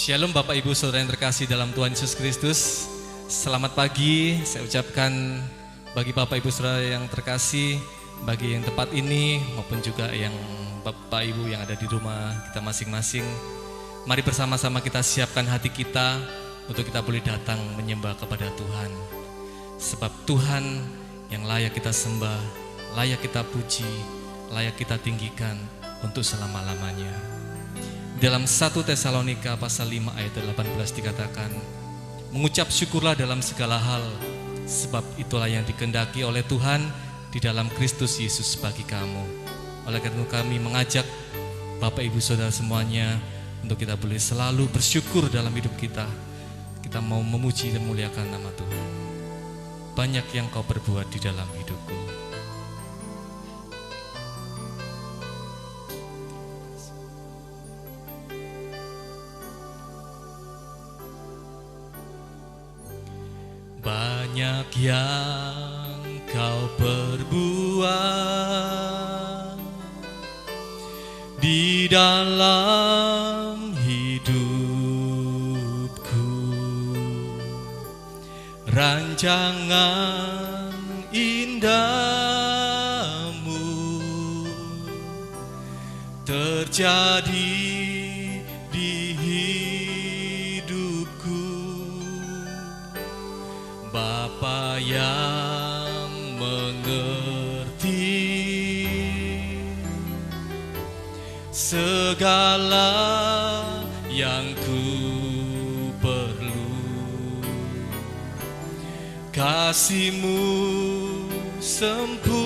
Shalom Bapak Ibu Saudara yang terkasih dalam Tuhan Yesus Kristus. Selamat pagi saya ucapkan bagi Bapak Ibu Saudara yang terkasih, bagi yang tepat ini maupun juga yang Bapak Ibu yang ada di rumah kita masing-masing. Mari bersama-sama kita siapkan hati kita untuk kita boleh datang menyembah kepada Tuhan. Sebab Tuhan yang layak kita sembah, layak kita puji, layak kita tinggikan untuk selama-lamanya. Dalam 1 Tesalonika pasal 5 ayat 18 dikatakan, mengucap syukurlah dalam segala hal, sebab itulah yang dikehendaki oleh Tuhan di dalam Kristus Yesus bagi kamu. Oleh karena itu kami mengajak Bapak Ibu Saudara semuanya untuk kita boleh selalu bersyukur dalam hidup kita. Kita mau memuji dan memuliakan nama Tuhan. Banyak yang kau perbuat di dalam hidupku. Banyak yang kau perbuat di dalam hidupku, rancangan indahmu terjadi di hidupku. Bapa yang mengerti segala yang ku perlu, kasih-Mu sempurna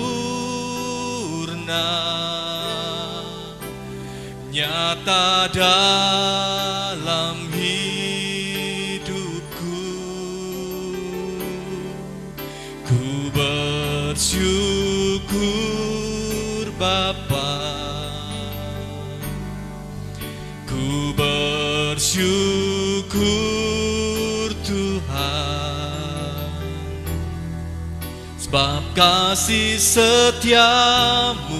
nyata dalam bersyukur Bapa, ku bersyukur Tuhan, sebab kasih setiamu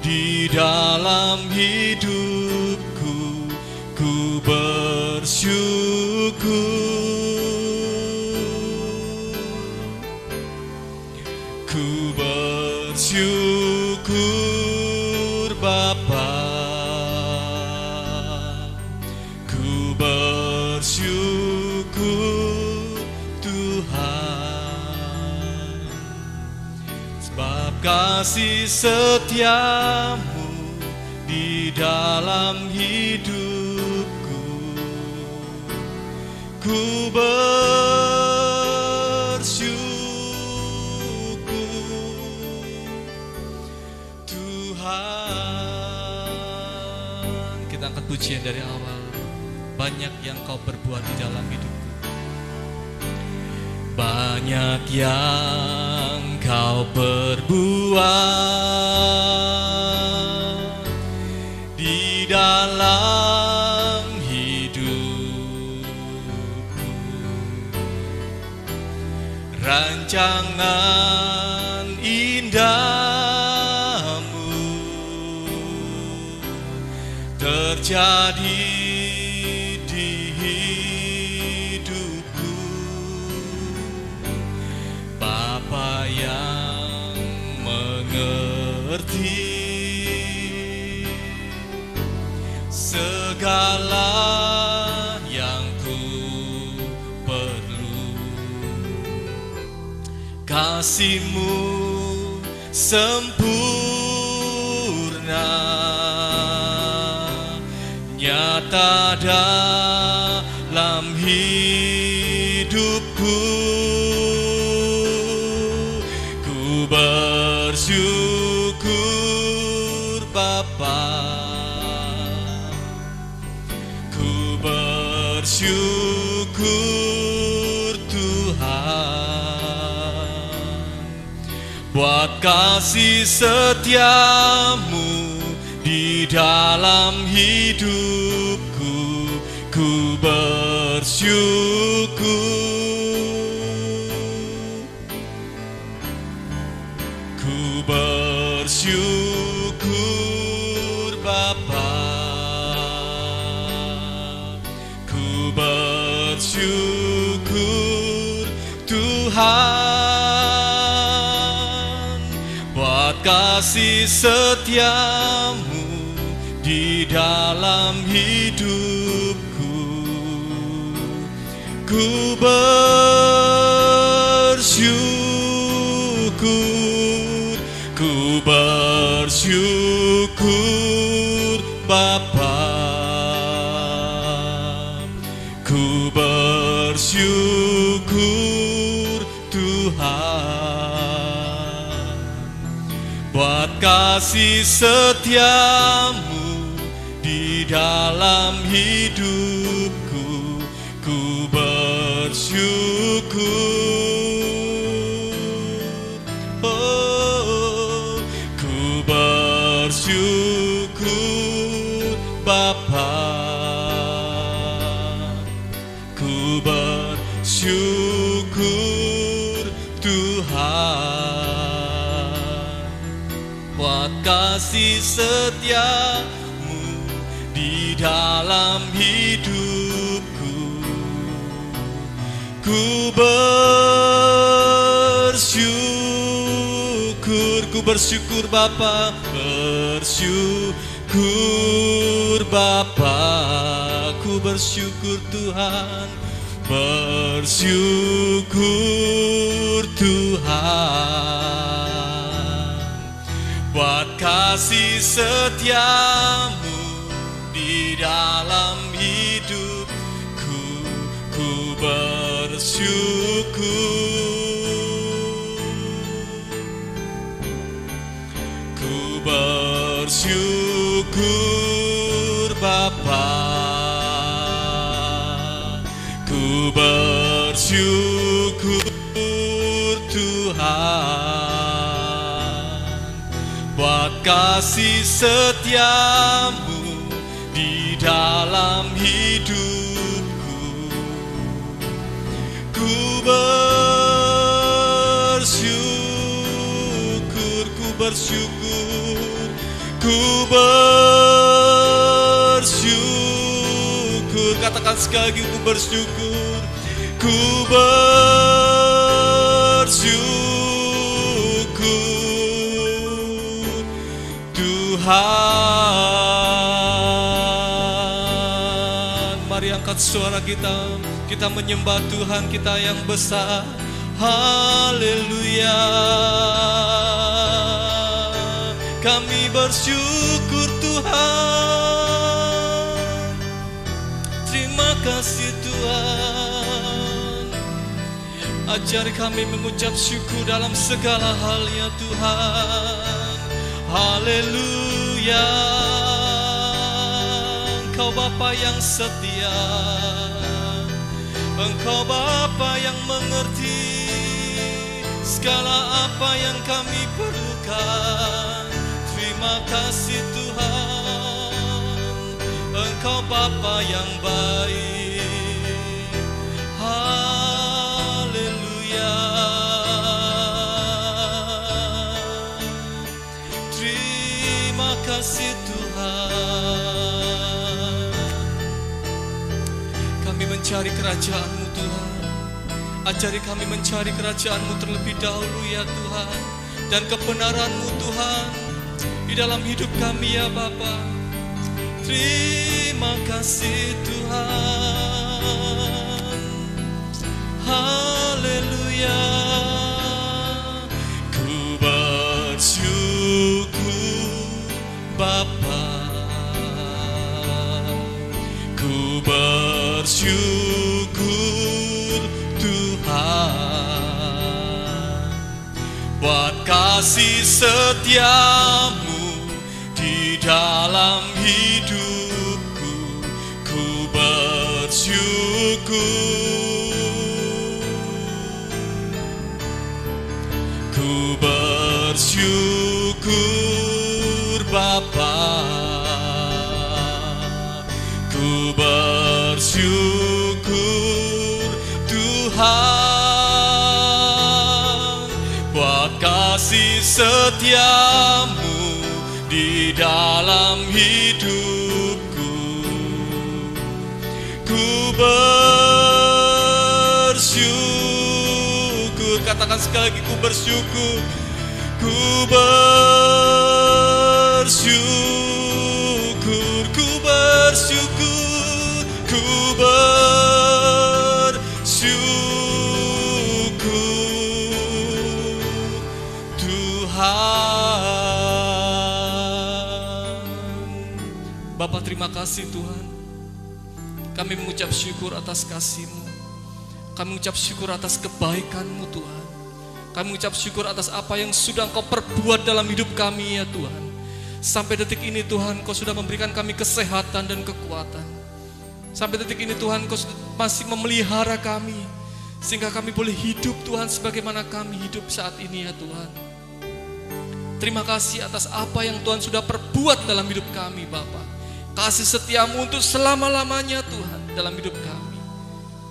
di dalam hidupku, ku bersyukur. Ku bersyukur Bapa, ku bersyukur Tuhan, sebab kasih setiamu di dalam hidupku, ku pujian dari awal. Banyak yang kau perbuat di dalam hidupku, banyak yang kau perbuat di dalam hidupku, rancangan indahmu terjadi di hidupku. Bapa yang mengerti segala yang ku perlu, kasih-Mu sempurna nyata dalam hidupku, ku bersyukur Bapa, ku bersyukur Tuhan, buat kasih setiamu di dalam hidupku, ku bersyukur, ku bersyukur Bapa, ku bersyukur Tuhan, buat kasih setiamu di dalam hidupku, ku bersyukur, ku bersyukur Bapa, ku bersyukur Tuhan, buat kasih setiamu di dalam hidupku, ku bersyukur, oh, ku bersyukur Bapa, ku bersyukur Tuhan, buat kasih setiamu di dalam hidupku, ku bersyukur, ku bersyukur Bapa, bersyukur Bapa, ku bersyukur Tuhan, bersyukur Tuhan, buat kasih setiamu di dalam hidupku, ku bersyukur, ku bersyukur Bapa, ku bersyukur Tuhan, buat kasih setiamu di dalam hidupku, ku bersyukur, ku bersyukur, ku bersyukur, katakan sekali lagi, ku bersyukur, ku bersyukur Tuhan. Mari angkat suara kita menyembah Tuhan kita yang besar. Haleluya, kami bersyukur Tuhan, terima kasih Tuhan. Ajari kami mengucap syukur dalam segala hal ya Tuhan. Haleluya, Engkau Bapa yang setia, Engkau Bapa yang mengerti segala apa yang kami perlukan. Terima kasih Tuhan, Engkau Bapa yang baik. Haleluya, terima kasih Tuhan. Kami mencari kerajaan-Mu Tuhan. Ajari kami mencari kerajaan-Mu terlebih dahulu ya Tuhan, dan kebenaran-Mu Tuhan di dalam hidup kami ya Bapa. Terima kasih Tuhan. Haleluya, ku bersyukur Bapa, ku bersyukur kasih setiamu di dalam hidupku, ku bersyukur. Ku bersyukur Bapa, ku bersyukur Tuhan, buat kasih setiamu di dalam hidupku. Ku bersyukur, katakan sekali lagi, ku bersyukur. Ku bersyukur, ku bersyukur, ku bersyukur Tuhan. Bapa, terima kasih Tuhan. Kami mengucap syukur atas kasih-Mu. Kami mengucap syukur atas kebaikan-Mu Tuhan. Kami mengucap syukur atas apa yang sudah Engkau perbuat dalam hidup kami ya Tuhan. Sampai detik ini Tuhan, Engkau sudah memberikan kami kesehatan dan kekuatan. Sampai detik ini Tuhan, Engkau masih memelihara kami, sehingga kami boleh hidup Tuhan sebagaimana kami hidup saat ini ya Tuhan. Terima kasih atas apa yang Tuhan sudah perbuat dalam hidup kami Bapa. Kasih setiamu untuk selama-lamanya Tuhan dalam hidup kami.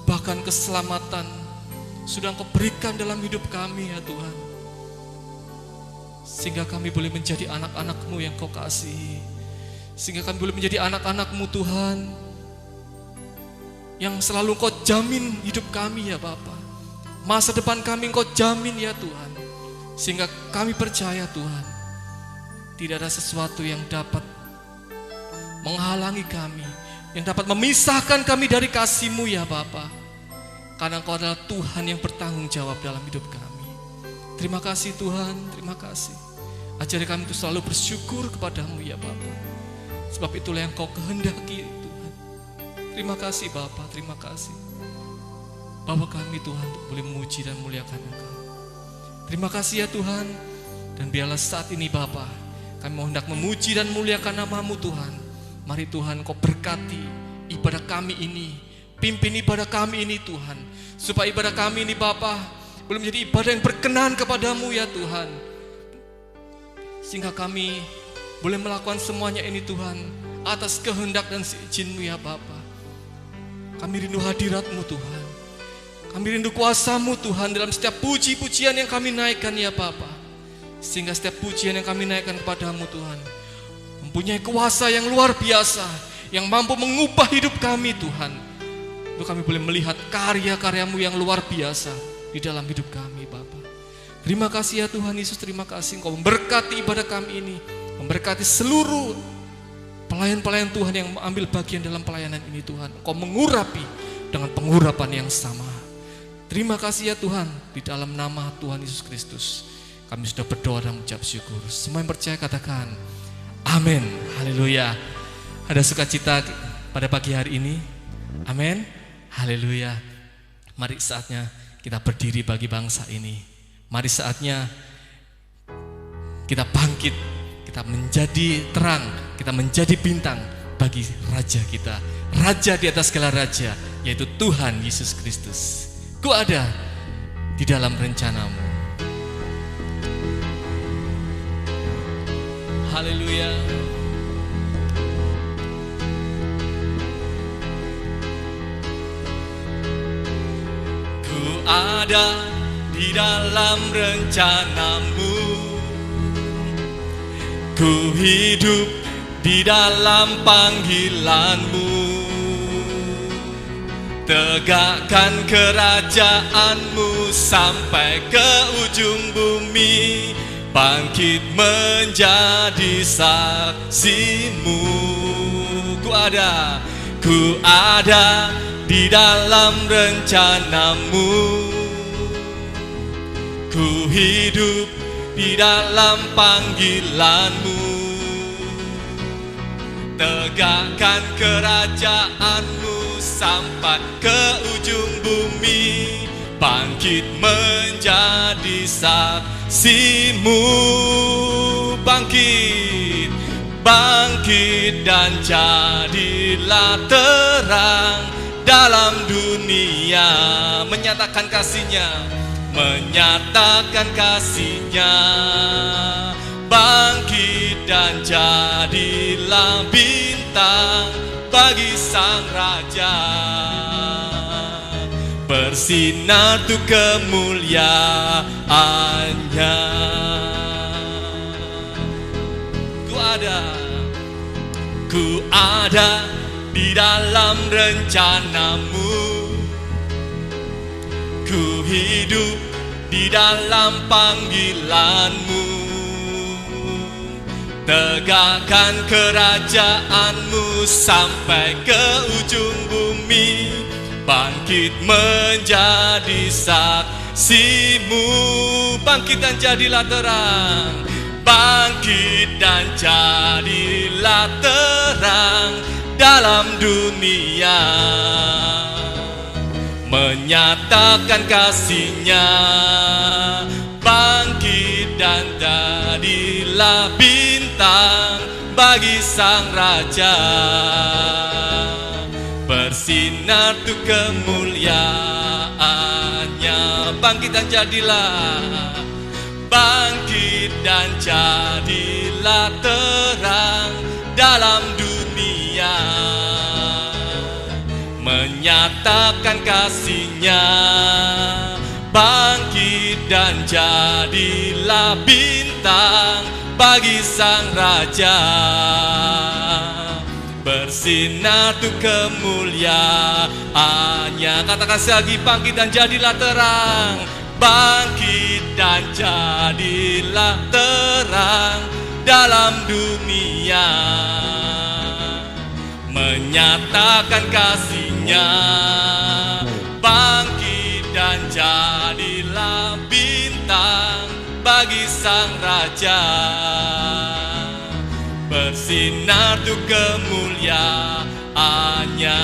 Bahkan keselamatan sudah Engkau berikan dalam hidup kami ya Tuhan, sehingga kami boleh menjadi anak-anak-Mu yang Kau kasihi. Sehingga kami boleh menjadi anak-anak-Mu Tuhan, yang selalu Engkau jamin hidup kami ya Bapa. Masa depan kami Engkau jamin ya Tuhan. Sehingga kami percaya Tuhan, tidak ada sesuatu yang dapat menghalangi kami, yang dapat memisahkan kami dari kasih-Mu ya Bapa. Karena Engkau adalah Tuhan yang bertanggung jawab dalam hidup kami. Terima kasih Tuhan, terima kasih. Ajari kami untuk selalu bersyukur kepada-Mu ya Bapa. Sebab itulah yang Kau kehendaki Tuhan. Terima kasih Bapa, terima kasih. Bawa kami Tuhan untuk boleh memuji dan muliakan Engkau. Terima kasih ya Tuhan. Dan biarlah saat ini Bapa, kami mau hendak memuji dan muliakan nama-Mu Tuhan. Mari Tuhan Kau berkati ibadah kami ini. Pimpin ibadah kami ini Tuhan, supaya ibadah kami ini Bapa boleh menjadi ibadah yang berkenan kepada-Mu ya Tuhan. Sehingga kami boleh melakukan semuanya ini Tuhan atas kehendak dan seizin-Mu ya Bapa. Kami rindu hadirat-Mu Tuhan. Kami rindu kuasa-Mu Tuhan dalam setiap puji-pujian yang kami naikkan ya Bapa. Sehingga setiap pujian yang kami naikkan kepada-Mu Tuhan mempunyai kuasa yang luar biasa, yang mampu mengubah hidup kami Tuhan. Untuk kami boleh melihat karya-karya-Mu yang luar biasa di dalam hidup kami Bapa. Terima kasih ya Tuhan Yesus, terima kasih Engkau memberkati ibadah kami ini, memberkati seluruh pelayan-pelayan Tuhan yang mengambil bagian dalam pelayanan ini Tuhan. Engkau mengurapi dengan pengurapan yang sama. Terima kasih ya Tuhan, di dalam nama Tuhan Yesus Kristus kami sudah berdoa dan mengucap syukur. Semua yang percaya katakan amin. Haleluya. Ada sukacita pada pagi hari ini. Amin. Haleluya. Mari saatnya kita berdiri bagi bangsa ini. Mari saatnya kita bangkit, kita menjadi terang, kita menjadi bintang bagi Raja kita, Raja di atas segala raja, yaitu Tuhan Yesus Kristus. Ku ada di dalam rencana-Mu. Haleluya. Ku ada di dalam rencana-Mu. Ku hidup di dalam panggilan-Mu. Tegakkan kerajaan-Mu sampai ke ujung bumi. Bangkit menjadi saksi-Mu. Ku ada di dalam rencana-Mu. Ku hidup di dalam panggilan-Mu. Tegakkan kerajaan-Mu sampai ke ujung bumi. Bangkit menjadi saksi-Mu. saksimu. Bangkit, bangkit dan jadilah terang dalam dunia. Menyatakan kasih-Nya, menyatakan kasih-Nya. Bangkit dan jadilah bintang bagi Sang Raja. Bersinar tuh kemuliaan-Nya. Ku ada di dalam rencana-Mu. Ku hidup di dalam panggilan-Mu. Tegakkan kerajaan-Mu sampai ke ujung bumi. Bangkit menjadi saksimu. Bangkit dan jadilah terang. Bangkit dan jadilah terang dalam dunia. Menyatakan kasih-Nya. Bangkit dan jadilah bintang bagi Sang Raja. Bersinar tuh kemuliaan-Nya. Bangkit dan jadilah. Bangkit dan jadilah terang dalam dunia. Menyatakan kasih-Nya. Bangkit dan jadilah bintang bagi Sang Raja. Bersinar tuh kemuliaan-Nya. Katakan sekali lagi, bangkit dan jadilah terang. Bangkit dan jadilah terang dalam dunia. Menyatakan kasih-Nya. Bangkit dan jadilah bintang bagi Sang Raja. Bersinar tuh kemuliaan-Nya.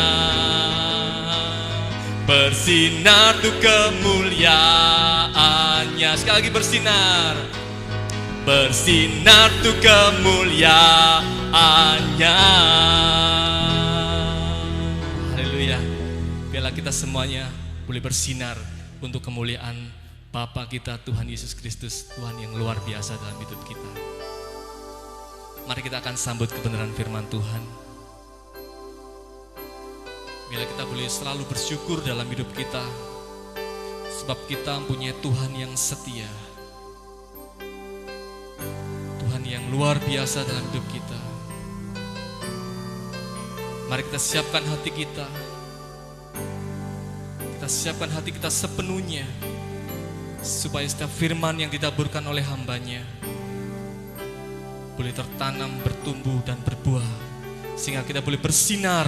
Bersinar tuh kemuliaan-Nya. Sekali lagi bersinar. Bersinar tuh kemuliaan-Nya. Haleluya. Biarlah kita semuanya boleh bersinar untuk kemuliaan Bapa kita Tuhan Yesus Kristus, Tuhan yang luar biasa dalam hidup kita. Mari kita akan sambut kebenaran firman Tuhan. Bila kita boleh selalu bersyukur dalam hidup kita, sebab kita mempunyai Tuhan yang setia, Tuhan yang luar biasa dalam hidup kita. Mari kita siapkan hati kita. Kita siapkan hati kita sepenuhnya, supaya setiap firman yang ditaburkan oleh hamba-Nya boleh tertanam, bertumbuh dan berbuah, sehingga kita boleh bersinar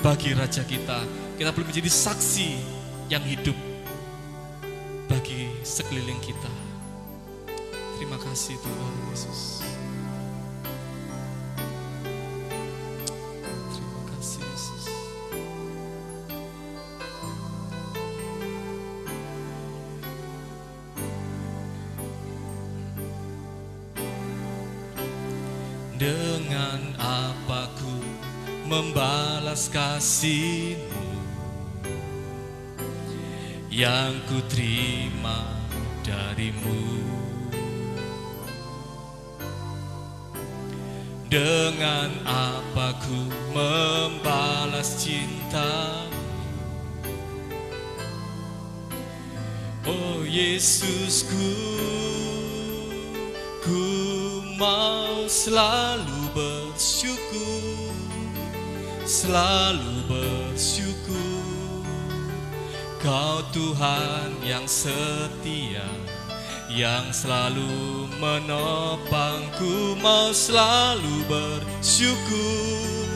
bagi Raja kita. Kita boleh menjadi saksi yang hidup bagi sekeliling kita. Terima kasih Tuhan Yesus. Terima kasih Yesus. Dengan apa ku membalas kasih-Mu yang ku terima dari-Mu? Dengan apa ku membalas cinta-Mu? Oh Yesusku, ku mau selalu bersyukur, selalu bersyukur. Kau Tuhan yang setia, yang selalu menopangku. Mau selalu bersyukur,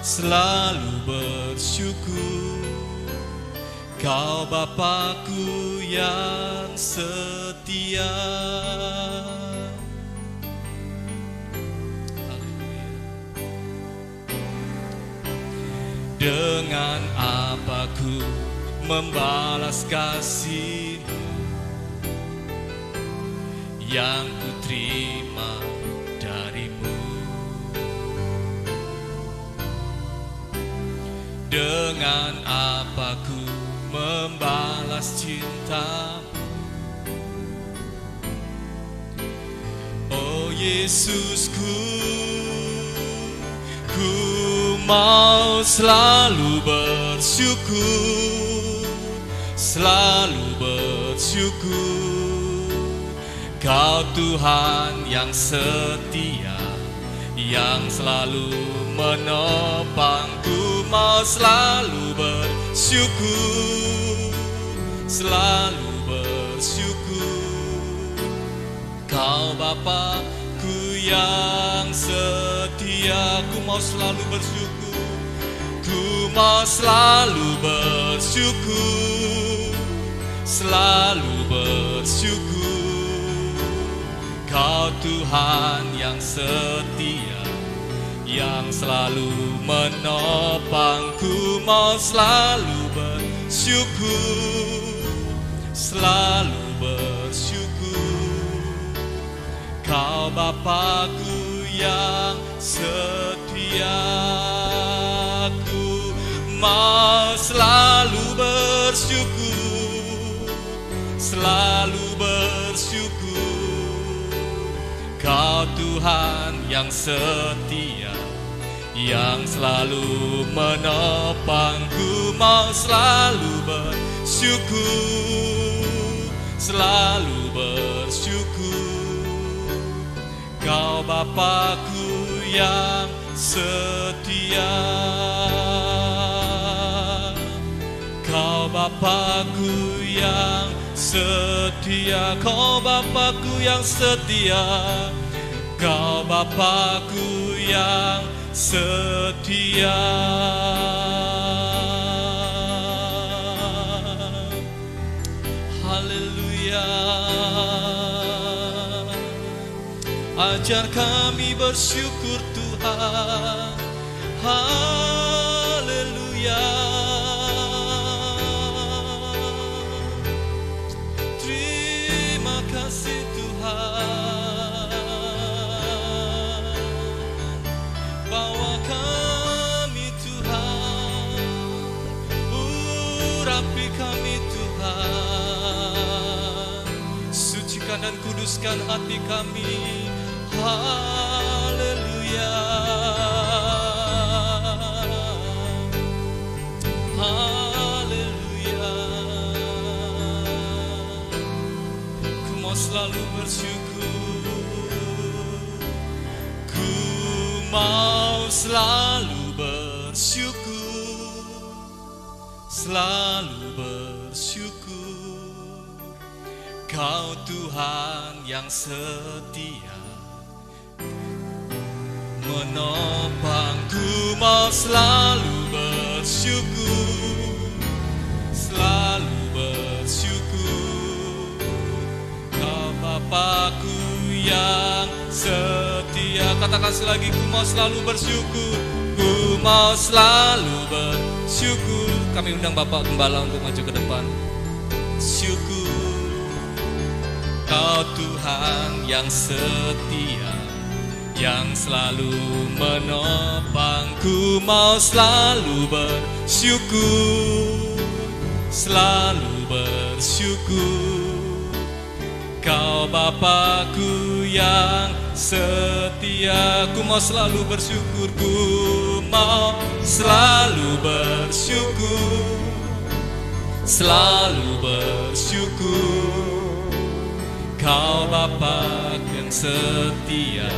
selalu bersyukur. Kau Bapakku yang setia. Dengan apa ku membalas kasih-Mu yang ku terima darimu. Dengan apa ku membalas cintamu, oh Yesusku, ku mau selalu bersyukur, selalu bersyukur. Kau Tuhan yang setia, yang selalu menopangku, mau selalu bersyukur, selalu bersyukur. Kau Bapa-Ku yang setia, ku mau selalu bersyukur, ku mau selalu bersyukur, selalu bersyukur. Kau Tuhan yang setia, yang selalu menopangku, mau selalu bersyukur, selalu bersyukur. Kau Bapa-Ku yang setia, ku mau selalu bersyukur, selalu bersyukur. Kau Tuhan yang setia, yang selalu menopangku, mau selalu bersyukur, selalu bersyukur. Kau Bapa-Ku yang setia, Kau Bapa-Ku yang setia, Kau Bapa-Ku yang setia, Kau Bapa-Ku yang setia. Haleluya. Ajar kami bersyukur Tuhan. Haleluya. Terima kasih Tuhan. Bawa kami Tuhan, urapi kami Tuhan, sucikan dan kuduskan hati kami. Haleluya, haleluya. Ku mau selalu bersyukur, ku mau selalu bersyukur, selalu bersyukur. Kau Tuhan yang setia, menopangku, mau selalu bersyukur, selalu bersyukur. Kau Bapa-Ku yang setia, katakan selagi, ku mau selalu bersyukur, ku mau selalu bersyukur. Kami undang Bapak Gembala untuk maju ke depan. Syukur, Kau Tuhan yang setia, yang selalu menopangku, mau selalu bersyukur, selalu bersyukur. Kau Bapa-Ku yang setia, ku mau selalu bersyukur, ku mau selalu bersyukur, selalu bersyukur. Kau Bapa yang setia,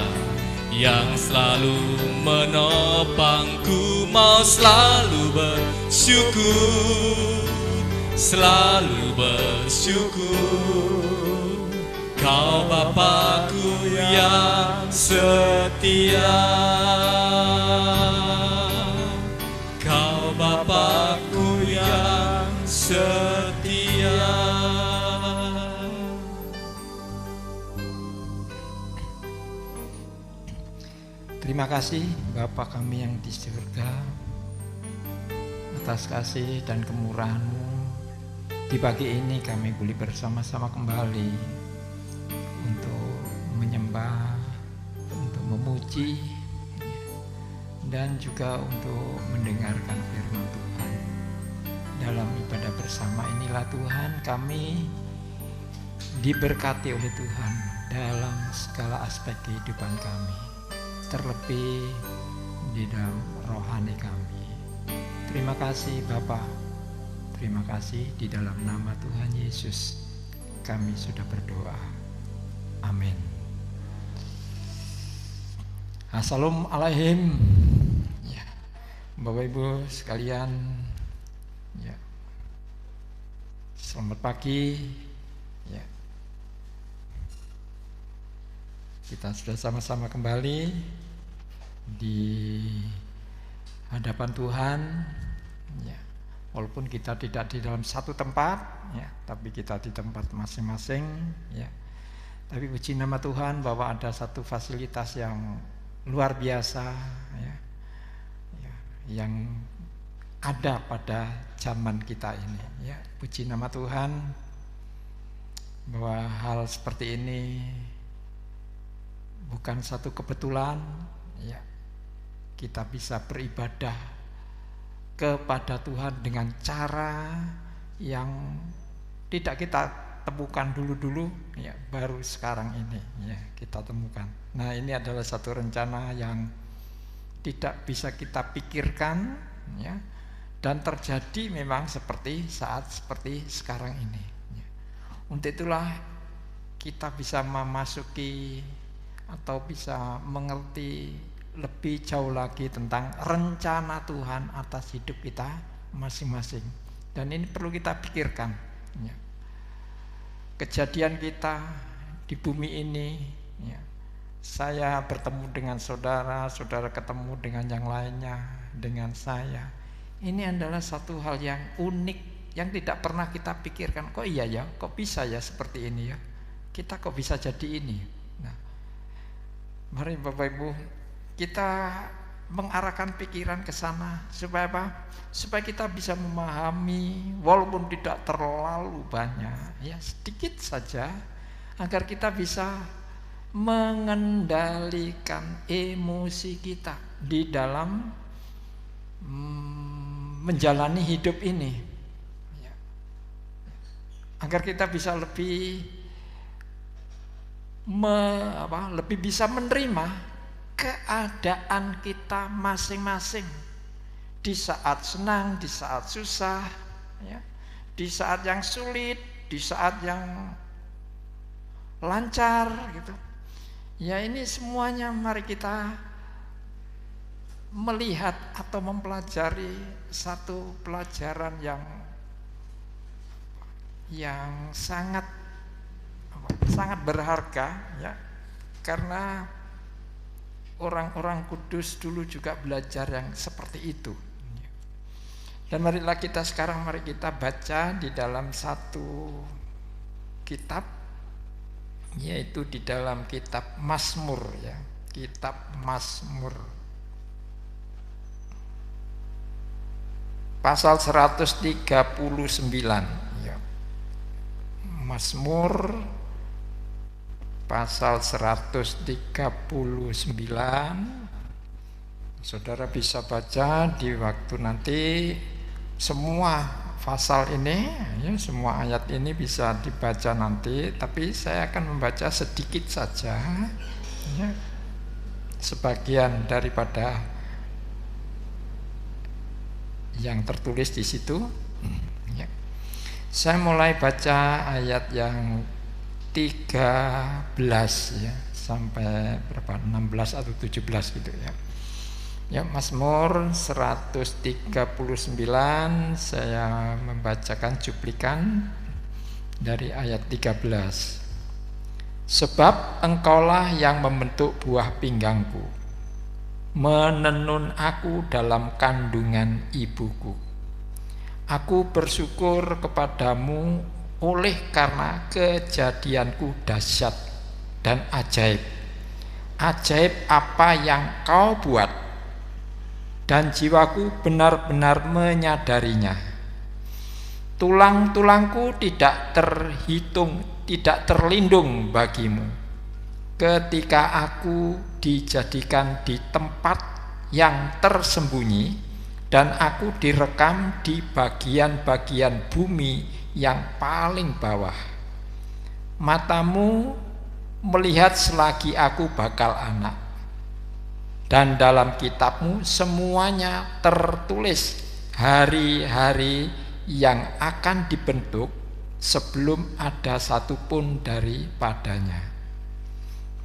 yang selalu menopangku, mau selalu bersyukur, selalu bersyukur. Kau Bapa-Ku yang setia, Kau Bapa-Ku yang setia. Terima kasih Bapa kami yang di surga, atas kasih dan kemurahan-Mu. Di pagi ini kami boleh bersama-sama kembali untuk menyembah, untuk memuji, dan juga untuk mendengarkan firman Tuhan. Dalam ibadah bersama inilah Tuhan kami diberkati oleh Tuhan dalam segala aspek kehidupan kami, terlebih di dalam rohani kami. Terima kasih Bapa, terima kasih di dalam nama Tuhan Yesus kami sudah berdoa. Amin. Assalamualaikum. Ya, Bapak Ibu sekalian, ya, selamat pagi. Ya, kita sudah sama-sama kembali di hadapan Tuhan. Ya, walaupun kita tidak di dalam satu tempat, ya, tapi kita di tempat masing-masing. Ya, tapi puji nama Tuhan bahwa ada satu fasilitas yang luar biasa, ya, yang ada pada zaman kita ini. Ya, puji nama Tuhan bahwa hal seperti ini bukan satu kebetulan. Ya, kita bisa beribadah kepada Tuhan dengan cara yang tidak kita temukan dulu-dulu, ya, baru sekarang ini, ya, kita temukan. Nah, ini adalah satu rencana yang tidak bisa kita pikirkan, ya, dan terjadi memang seperti saat seperti sekarang ini. Ya. Untuk itulah kita bisa memasuki atau bisa mengerti lebih jauh lagi tentang rencana Tuhan atas hidup kita masing-masing. Dan ini perlu kita pikirkan. Ya. Kejadian kita di bumi ini, ya, saya bertemu dengan saudara, saudara ketemu dengan yang lainnya, dengan saya. Ini adalah satu hal yang unik, yang tidak pernah kita pikirkan. Kok iya ya, kok bisa ya seperti ini ya, kita kok bisa jadi ini. Nah, mari Bapak Ibu, kita mengarahkan pikiran ke sana supaya apa? Supaya kita bisa memahami walaupun tidak terlalu banyak, ya, sedikit saja, agar kita bisa mengendalikan emosi kita di dalam menjalani hidup ini, ya. Agar kita bisa lebih lebih bisa menerima keadaan kita masing-masing di saat senang, di saat susah, ya, di saat yang sulit, di saat yang lancar, gitu. Ya, ini semuanya mari kita melihat atau mempelajari satu pelajaran yang sangat berharga, ya, karena orang-orang kudus dulu juga belajar yang seperti itu. Dan marilah kita sekarang, mari kita baca di dalam satu kitab, yaitu di dalam kitab Mazmur, ya, kitab Mazmur pasal 139, ya. Mazmur pasal 139. Saudara bisa baca di waktu nanti semua pasal ini, ya, semua ayat ini bisa dibaca nanti, tapi saya akan membaca sedikit saja, ya, sebagian daripada yang tertulis di situ. Ya. Saya mulai baca ayat yang 13, ya, sampai berapa, 16 atau 17 gitu, ya. Ya, Mazmur 139, saya membacakan cuplikan dari ayat 13. Sebab engkaulah yang membentuk buah pinggangku, menenun aku dalam kandungan ibuku. Aku bersyukur kepadamu oleh karena kejadianku dahsyat dan ajaib. Ajaib apa yang kau buat, dan jiwaku benar-benar menyadarinya. Tulang-tulangku tidak terhitung, tidak terlindung bagimu. ketika aku dijadikan di tempat yang tersembunyi dan aku direkam di bagian-bagian bumi yang paling bawah. Matamu melihat selagi aku bakal anak, dan dalam kitabmu semuanya tertulis hari-hari yang akan dibentuk sebelum ada satupun daripadanya.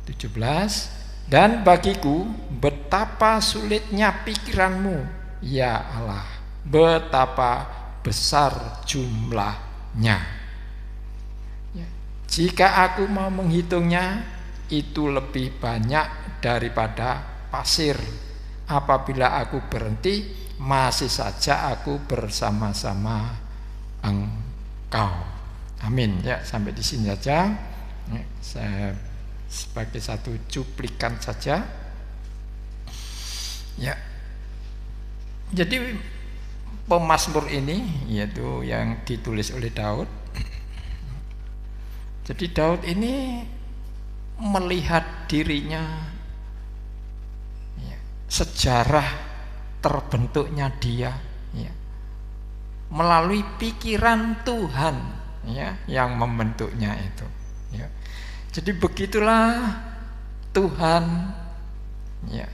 17. Dan bagiku betapa sulitnya pikiranmu, ya Allah, betapa besar jumlahnya. Jika aku mau menghitungnya, itu lebih banyak daripada pasir. Apabila aku berhenti, masih saja aku bersama-sama Engkau. Amin. Ya, sampai di sini saja. Saya sebagai satu cuplikan saja. Ya. Jadi pemazmur ini yaitu yang ditulis oleh Daud. Jadi Daud ini melihat dirinya, ya, sejarah terbentuknya dia, ya, melalui pikiran Tuhan, ya, yang membentuknya itu. Ya. Jadi begitulah Tuhan, ya,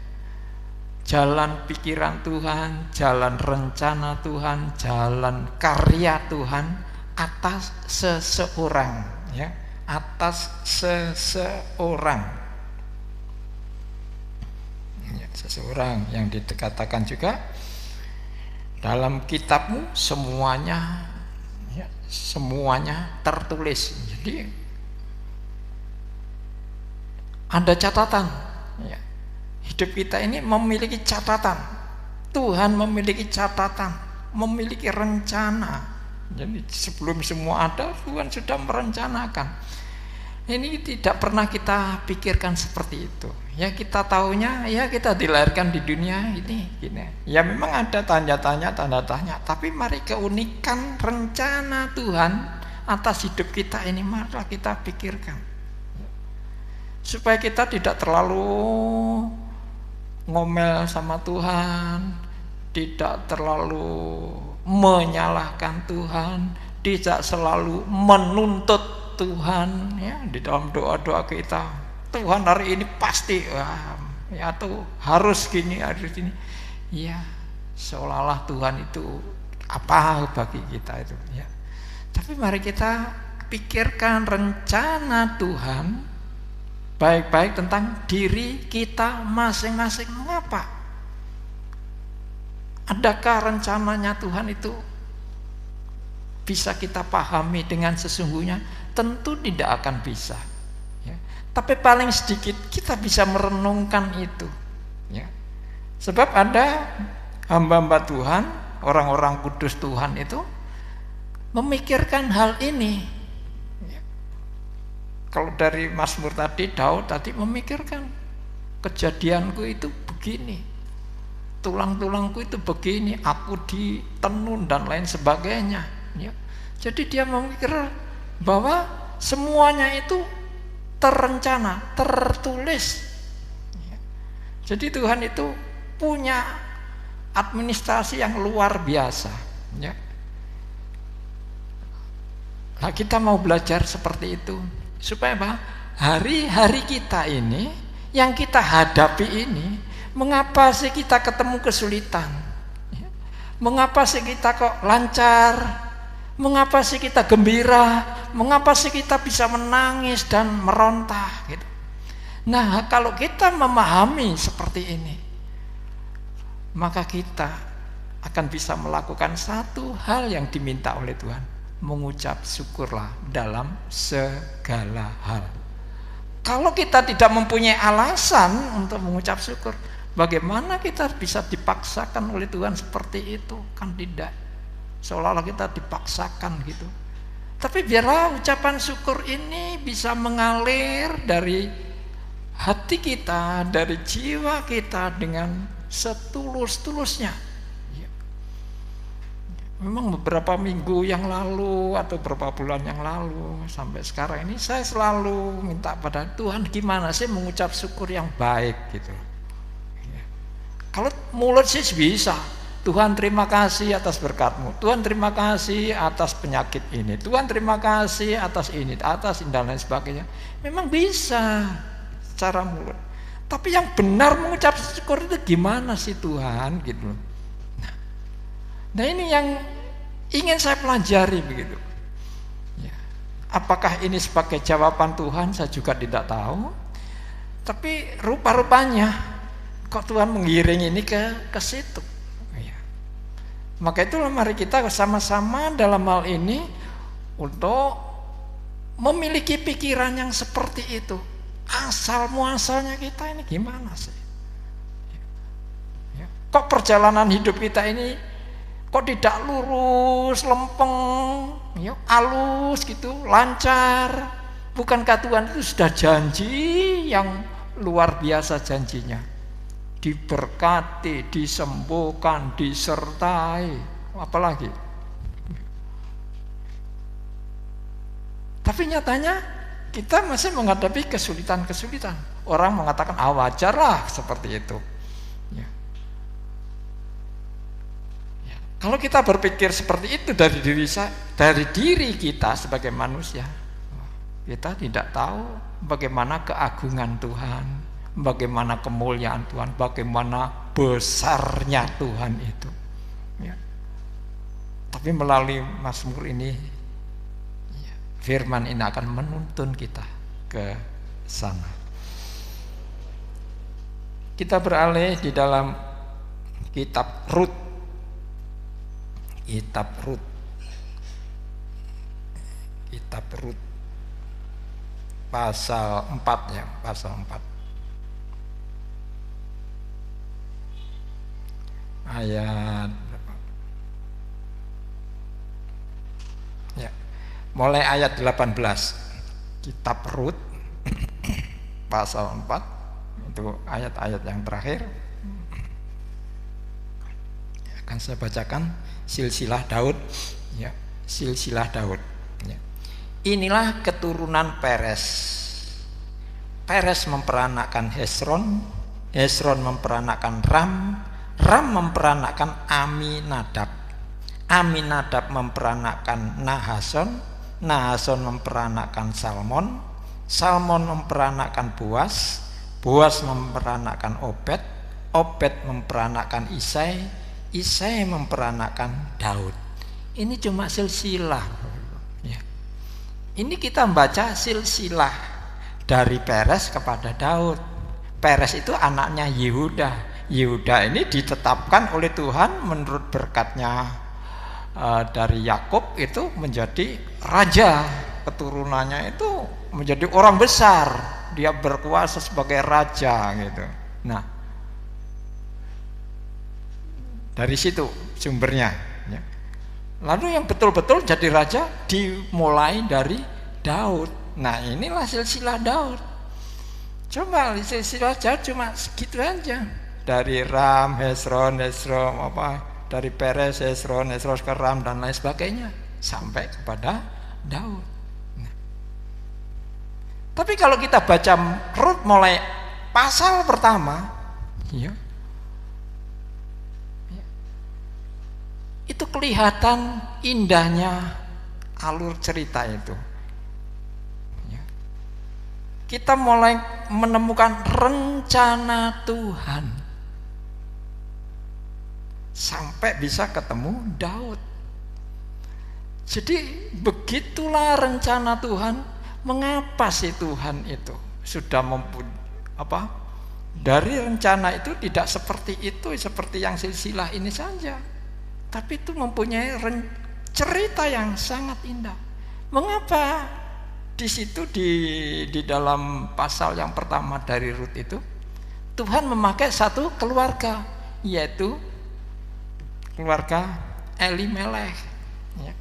jalan pikiran Tuhan, jalan rencana Tuhan, jalan karya Tuhan atas seseorang, ya, atas seseorang, ya, seseorang yang dikatakan juga dalam kitabmu semuanya, ya, semuanya tertulis. Jadi ada catatan, ya. Hidup kita ini memiliki catatan. Tuhan memiliki catatan, memiliki rencana. Jadi sebelum semua ada, Tuhan sudah merencanakan. Ini tidak pernah kita pikirkan seperti itu. Ya, kita taunya, ya, kita dilahirkan di dunia ini gini. Ya, memang ada tanda tanya, tapi mari keunikan rencana Tuhan atas hidup kita ini marilah kita pikirkan. Supaya kita tidak terlalu ngomel sama Tuhan, tidak terlalu menyalahkan Tuhan, tidak selalu menuntut Tuhan, ya, di dalam doa-doa kita. Tuhan hari ini pasti, ya, tuh harus gini, harus gini. Ya, seolah-olah Tuhan itu apa bagi kita itu, ya. Tapi mari kita pikirkan rencana Tuhan baik-baik tentang diri kita masing-masing. Mengapa? Adakah rencananya Tuhan itu bisa kita pahami dengan sesungguhnya? Tentu tidak akan bisa, ya. Tapi paling sedikit kita bisa merenungkan itu, ya. Sebab ada hamba-hamba Tuhan, orang-orang kudus Tuhan itu memikirkan hal ini. Kalau dari Mazmur tadi, Daud tadi memikirkan kejadianku itu begini, tulang-tulangku itu begini, aku ditenun dan lain sebagainya, ya. Jadi dia memikir bahwa semuanya itu terencana, tertulis, ya. Jadi Tuhan itu punya administrasi yang luar biasa, ya. Nah, kita mau belajar seperti itu. Supaya apa? Hari-hari kita ini, yang kita hadapi ini, mengapa sih kita ketemu kesulitan? Mengapa sih kita kok lancar? Mengapa sih kita gembira? Mengapa sih kita bisa menangis dan meronta? Gitu. Nah, kalau kita memahami seperti ini, maka kita akan bisa melakukan satu hal yang diminta oleh Tuhan. Mengucap syukurlah dalam segala hal. Kalau kita tidak mempunyai alasan untuk mengucap syukur, bagaimana kita bisa dipaksakan oleh Tuhan seperti itu? Kan tidak. Seolah-olah kita dipaksakan gitu. Tapi biarlah ucapan syukur ini bisa mengalir dari hati kita, dari jiwa kita dengan setulus-tulusnya. Memang beberapa minggu yang lalu atau beberapa bulan yang lalu sampai sekarang ini saya selalu minta pada Tuhan, gimana sih mengucap syukur yang baik gitu. Ya. Kalau mulut sih bisa, Tuhan terima kasih atas berkat-Mu, Tuhan terima kasih atas penyakit ini, Tuhan terima kasih atas ini, atas ini dan lain sebagainya. Memang bisa secara mulut. Tapi yang benar mengucap syukur itu gimana sih Tuhan gitu. Nah ini yang ingin saya pelajari begitu. Ya. Apakah ini sebagai jawaban Tuhan saya juga tidak tahu. Tapi rupa-rupanya kok Tuhan mengiring ini ke situ. Ya. Maka itulah mari kita sama-sama dalam hal ini untuk memiliki pikiran yang seperti itu. Asal muasalnya kita ini gimana sih? Ya. Kok perjalanan hidup kita ini kok tidak lurus, lempeng, ya, halus gitu, lancar? Bukankah Tuhan itu sudah janji yang luar biasa janjinya? Diberkati, disembuhkan, disertai, apalagi? Tapi nyatanya kita masih menghadapi kesulitan-kesulitan. Orang mengatakan wajarlah seperti itu. Kalau kita berpikir seperti itu dari diri kita sebagai manusia, kita tidak tahu bagaimana keagungan Tuhan, bagaimana kemuliaan Tuhan, bagaimana besarnya Tuhan itu. Ya. Tapi melalui Mazmur ini, ya, firman ini akan menuntun kita ke sana. Kita beralih di dalam kitab Rut. Kitab Rut pasal 4 ya, pasal 4 ayat ya, mulai ayat 18. Kitab Rut pasal 4 itu ayat-ayat yang terakhir. Akan saya bacakan silsilah Daud, ya, silsilah Daud. Ya. Inilah keturunan Peres. Peres memperanakkan Hesron, Hesron memperanakkan Ram, Ram memperanakkan Aminadab, Aminadab memperanakkan Nahason, Nahason memperanakkan Salmon, Salmon memperanakkan Boas, Boas memperanakkan Obed, Obed memperanakkan Isai, Isai memperanakkan Daud. Ini cuma silsilah. Ya. Ini kita membaca silsilah dari Peres kepada Daud. Peres itu anaknya Yehuda. Yehuda ini ditetapkan oleh Tuhan menurut berkatnya dari Yakub itu menjadi raja. Keturunannya itu menjadi orang besar. Dia berkuasa sebagai raja gitu. Nah, dari situ sumbernya. Ya. Lalu yang betul-betul jadi raja dimulai dari Daud. Nah inilah silsilah Daud. Coba silsilah Daud cuma segitu aja. Dari Ram, Hesron, dari Peres, Hesron ke Ram dan lain sebagainya sampai kepada Daud. Nah. Tapi kalau kita baca Rut mulai pasal pertama, ya, itu kelihatan indahnya alur cerita itu. Ya. Kita mulai menemukan rencana Tuhan sampai bisa ketemu Daud. Jadi begitulah rencana Tuhan. Mengapa sih Tuhan itu sudah dari rencana itu tidak seperti itu, seperti yang silsilah ini saja. Tapi itu mempunyai cerita yang sangat indah. Mengapa di situ di dalam pasal yang pertama dari Rut itu Tuhan memakai satu keluarga, yaitu keluarga Elimelech. Ya.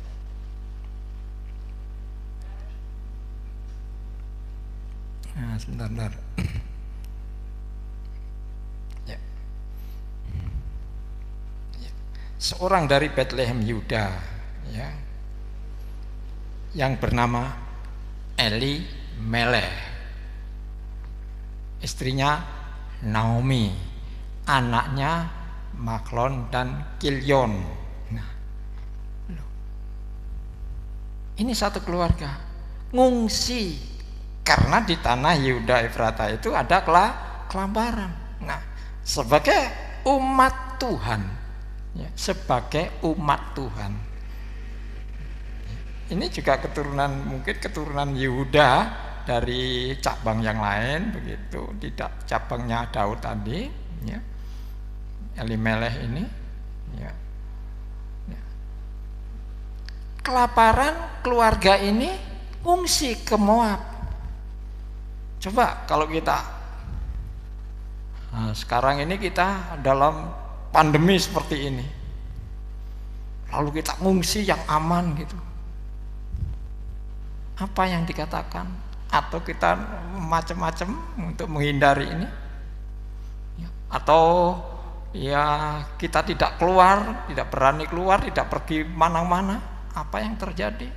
Nah, sebentar. seorang dari Bethlehem Yuda, ya, yang bernama Elimelech, istrinya Naomi, anaknya Mahlon dan Kilyon. Nah, ini satu keluarga ngungsi karena di tanah Yehuda Efrata itu ada kelaparan. Nah, sebagai umat Tuhan, ya, sebagai umat Tuhan, ini juga mungkin keturunan Yehuda dari cabang yang lain, begitu, tidak cabangnya Daud tadi, ya. Elimelech ini, ya. Kelaparan, keluarga ini ngungsi ke Moab. Coba kalau kita sekarang ini kita dalam pandemi seperti ini, lalu kita ngungsi yang aman gitu, apa yang dikatakan? Atau kita macam-macam untuk menghindari ini, atau ya kita tidak keluar, tidak berani keluar, tidak pergi mana-mana. Apa yang terjadi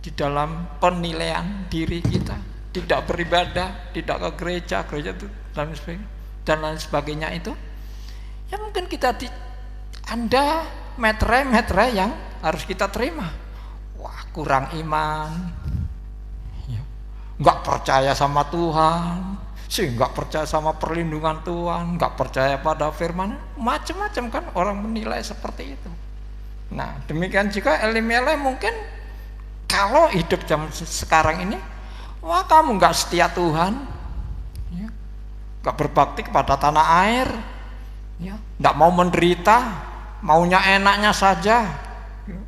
di dalam penilaian diri kita? Tidak beribadah, tidak ke gereja itu dan lain sebagainya itu, ya mungkin kita ada metre-metre yang harus kita terima. Wah, kurang iman, nggak percaya sama Tuhan, nggak percaya sama perlindungan Tuhan, nggak percaya pada firman, macam-macam kan orang menilai seperti itu. Nah, demikian juga Elimelech mungkin kalau hidup zaman sekarang ini, wah kamu nggak setia Tuhan, ya, nggak berbakti kepada tanah air, ya, nggak mau menderita, maunya enaknya saja, ya,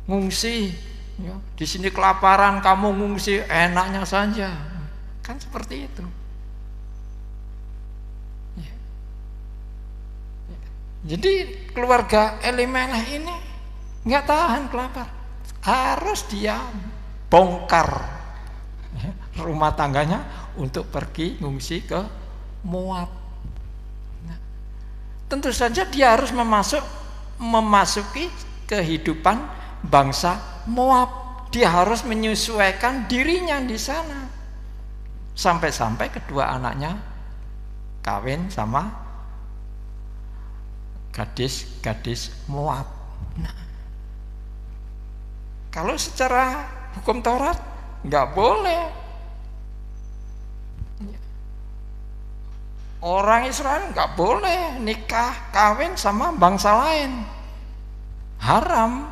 ngungsi, ya, di sini kelaparan, kamu ngungsi enaknya saja, kan seperti itu. Jadi keluarga Elimelech ini nggak tahan kelapar, harus dia bongkar rumah tangganya untuk pergi ngungsi ke Moab. Nah, tentu saja dia harus memasuki kehidupan bangsa Moab. Dia harus menyesuaikan dirinya di sana. Sampai-sampai kedua anaknya kawin sama gadis-gadis Moab. Nah, kalau secara hukum Taurat nggak boleh orang Israel nggak boleh nikah kawin sama bangsa lain, haram,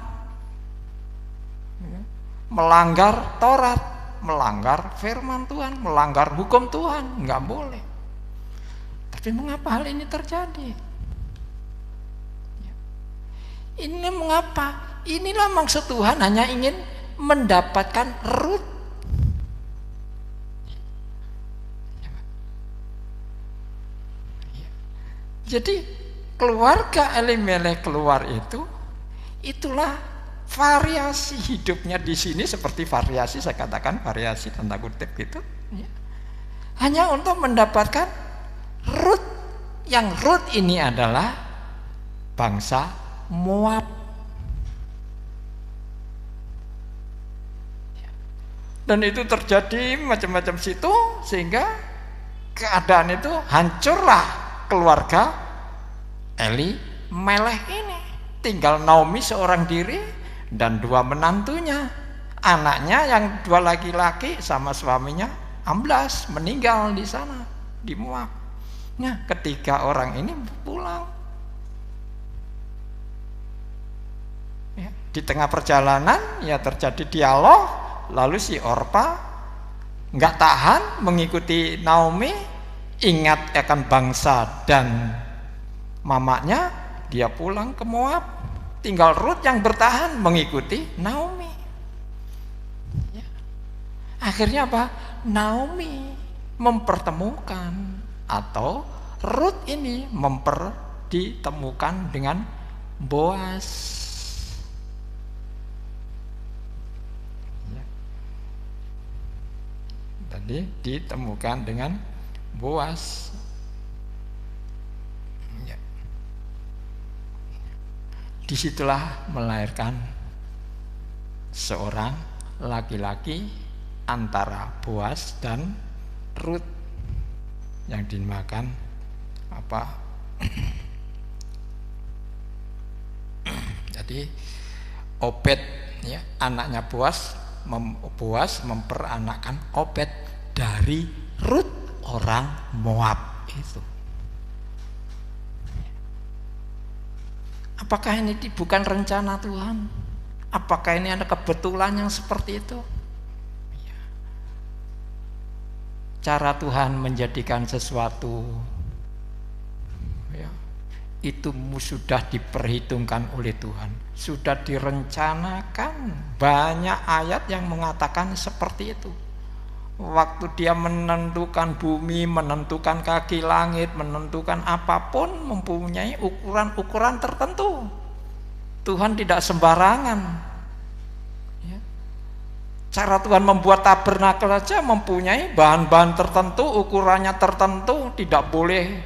melanggar Taurat, melanggar firman Tuhan, melanggar hukum Tuhan, nggak boleh. Tapi mengapa hal ini terjadi? Ini mengapa? Inilah maksud Tuhan, hanya ingin mendapatkan Rut. Jadi keluarga Elimelech keluar itulah variasi hidupnya di sini, seperti variasi, saya katakan variasi tanda kutip gitu, ya. Hanya untuk mendapatkan Rut, yang Rut ini adalah bangsa Moab. Dan itu terjadi macam-macam situ, sehingga keadaan itu hancurlah keluarga Elimelech ini. Tinggal Naomi seorang diri dan dua menantunya. Anaknya yang dua laki-laki sama suaminya amblas, meninggal di sana di Moab. Nah, ketiga orang ini pulang. Di tengah perjalanan ya terjadi dialog, lalu si Orpa nggak tahan mengikuti Naomi, ingat akan bangsa dan mamanya, dia pulang ke Moab. Tinggal Rut yang bertahan mengikuti Naomi. Ya. Akhirnya apa? Naomi mempertemukan, atau Rut ini ditemukan dengan Boas. Tadi ditemukan dengan Boas. Ya. Disitulah melahirkan seorang laki-laki antara Boas dan Rut yang dinamakan jadi Obed, ya, anaknya Boas memperanakkan Obed dari Rut orang Moab itu. Apakah ini bukan rencana Tuhan? Apakah ini ada kebetulan yang seperti itu? Cara Tuhan menjadikan sesuatu, ya, itu sudah diperhitungkan oleh Tuhan, sudah direncanakan. Banyak ayat yang mengatakan seperti itu. Waktu Dia menentukan bumi, menentukan kaki langit, menentukan apapun, mempunyai ukuran-ukuran tertentu. Tuhan tidak sembarangan. Cara Tuhan membuat tabernakel saja mempunyai bahan-bahan tertentu, ukurannya tertentu, tidak boleh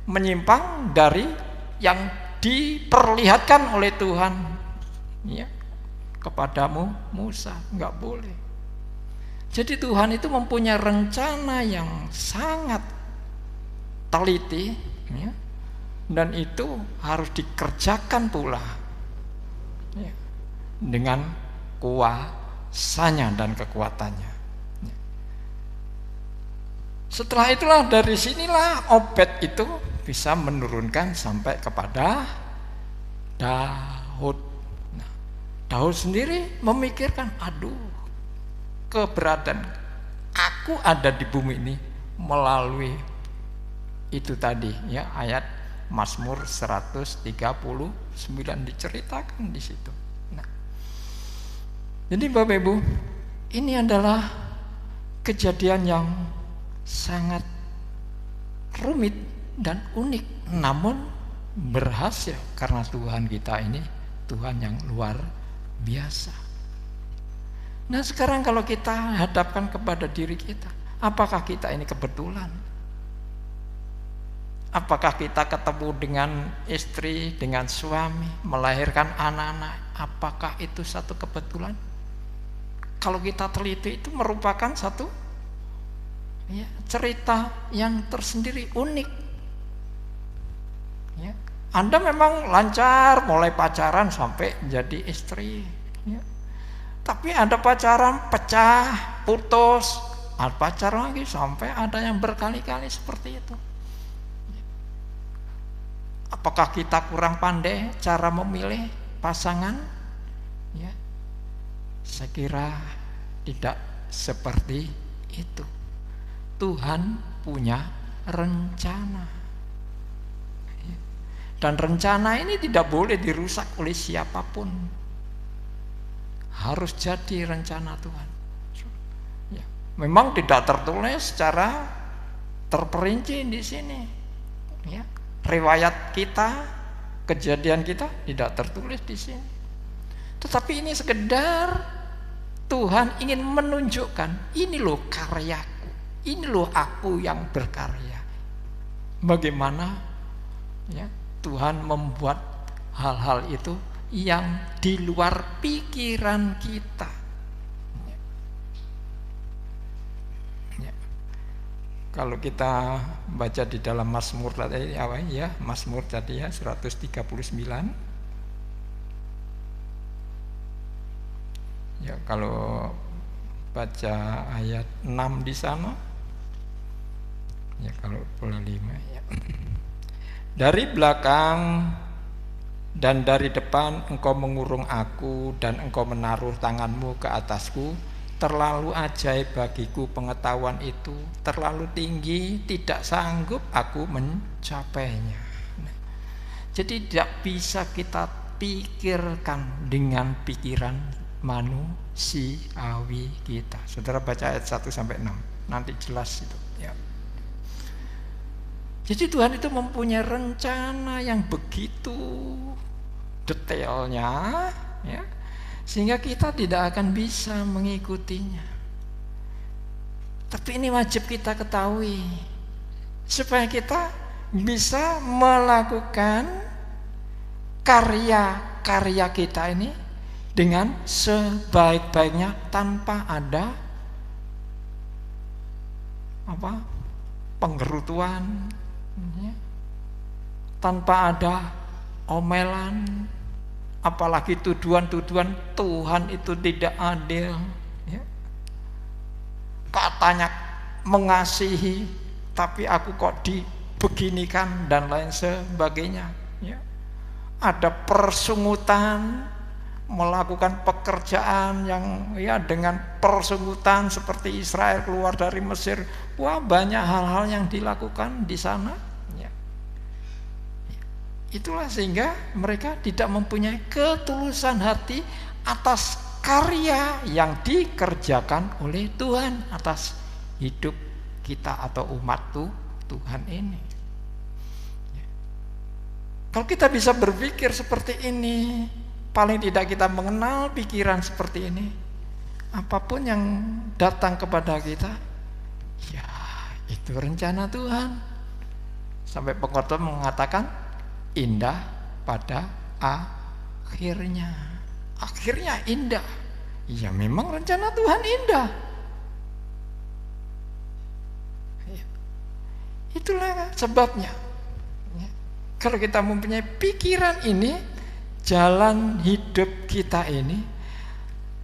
menyimpang dari yang diperlihatkan oleh Tuhan, ya, kepadamu Musa, nggak boleh. Jadi Tuhan itu mempunyai rencana yang sangat teliti, ya, dan itu harus dikerjakan pula, ya, dengan kuasanya dan kekuatannya. Setelah itulah, dari sinilah Obed itu bisa menurunkan sampai kepada Daud. Nah, Daud sendiri memikirkan, aduh, keberadaan aku ada di bumi ini melalui itu tadi, ya, ayat Mazmur 139 diceritakan di situ. Jadi Bapak Ibu, ini adalah kejadian yang sangat rumit dan unik, namun berhasil karena Tuhan kita ini Tuhan yang luar biasa. Nah, sekarang kalau kita hadapkan kepada diri kita, apakah kita ini kebetulan? Apakah kita ketemu dengan istri, dengan suami, melahirkan anak-anak, apakah itu satu kebetulan? Kalau kita teliti, itu merupakan satu, ya, cerita yang tersendiri, unik, ya. Anda memang lancar mulai pacaran sampai jadi istri, ya. Tapi ada pacaran pecah, putus, ada pacaran lagi sampai ada yang berkali-kali seperti itu. Apakah kita kurang pandai cara memilih pasangan? Ya, saya kira tidak seperti itu. Tuhan punya rencana, dan rencana ini tidak boleh dirusak oleh siapapun. Harus jadi rencana Tuhan. Ya, memang tidak tertulis secara terperinci di sini, ya. Riwayat kita, kejadian kita tidak tertulis di sini. Tetapi ini sekedar Tuhan ingin menunjukkan, ini loh karyaku, ini loh aku yang berkarya. Bagaimana, ya, Tuhan membuat hal-hal itu yang di luar pikiran kita. Ya. Kalau kita baca di dalam Mazmur tadi, ya, Mazmur tadi, ya, 139. Ya, kalau baca ayat 6 di sana, ya, kalau boleh 5, ya. Dari belakang dan dari depan engkau mengurung aku, dan engkau menaruh tanganmu ke atasku. Terlalu ajaib bagiku pengetahuan itu, terlalu tinggi, tidak sanggup aku mencapainya. Jadi tidak bisa kita pikirkan dengan pikiran manusiawi kita. Saudara baca ayat 1-6, nanti jelas itu, ya. Jadi Tuhan itu mempunyai rencana yang begitu detailnya, ya, sehingga kita tidak akan bisa mengikutinya. Tapi ini wajib kita ketahui supaya kita bisa melakukan karya karya kita ini dengan sebaik-baiknya tanpa ada penggerutuan, ya, tanpa ada omelan, apalagi tuduhan-tuduhan Tuhan itu tidak adil, ya. Katanya mengasihi, tapi aku kok dibeginikan dan lain sebagainya, ya. Ada persungutan, melakukan pekerjaan yang ya dengan persungutan seperti Israel keluar dari Mesir. Wah, banyak hal-hal yang dilakukan di sana, ya. Itulah sehingga mereka tidak mempunyai ketulusan hati atas karya yang dikerjakan oleh Tuhan atas hidup kita atau umat Tuhan ini. Kalau kita bisa berpikir seperti ini, paling tidak kita mengenal pikiran seperti ini, apapun yang datang kepada kita, ya itu rencana Tuhan. Sampai pengkhotbah mengatakan indah pada akhirnya. Akhirnya indah. Ya memang rencana Tuhan indah. Itulah sebabnya. Kalau kita mempunyai pikiran ini, jalan hidup kita ini